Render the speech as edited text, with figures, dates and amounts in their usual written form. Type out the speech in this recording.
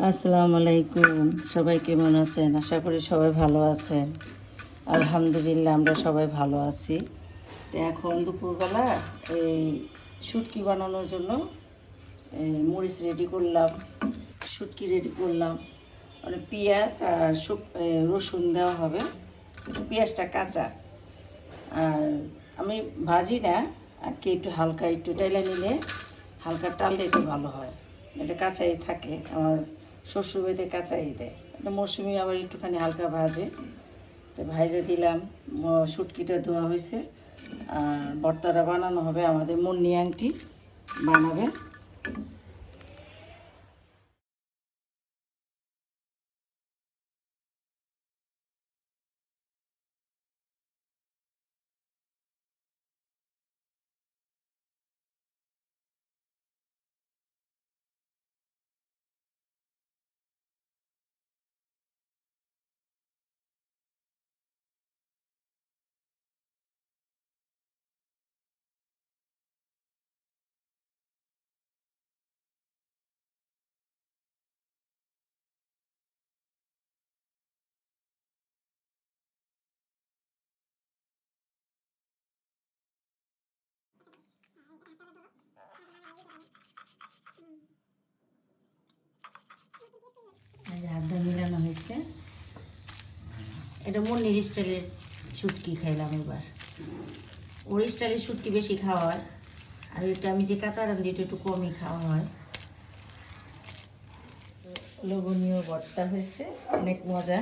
আসসালামু আলাইকুম। সবাই কেমন আছেন? আশা করি সবাই ভালো আছেন। আলহামদুলিল্লাহ আমরা সবাই ভালো আছি। তো এখন দুপুরবেলা এই শুটকি বানানোর জন্য এই মরিচ রেডি করলাম, শুটকি রেডি করলাম। মানে পেঁয়াজ আর রসুন দেওয়া হবে। পেঁয়াজটা কাঁচা, আর আমি ভাজি না, আর কি একটু হালকা একটু টাইলা নিলে, হালকা টাললে একটু ভালো হয়। এটা কাঁচাই থাকে, আমার শ্বশুরবাড়িতে কাঁচাই দেয়। এটা মৌসুমি আবার একটুখানি হালকা ভাজে, তো ভাজে দিলাম। শুটকিটা ধোয়া হয়েছে, আর ভর্তাটা বানানো হবে। আমাদের মুন্নি আংটি বানাবে। হাতটা মিলানো হয়েছে। এটা মুন্নির স্টাইলের শুটকি খাইলাম এবার। ওর স্টাইলের শুটকি বেশি খাওয়া হয়, আর এটা আমি যে কাঁচা রান্ধি এটা একটু কমই খাওয়া হয়। লবণীয় ভর্তা হয়েছে, অনেক মজা।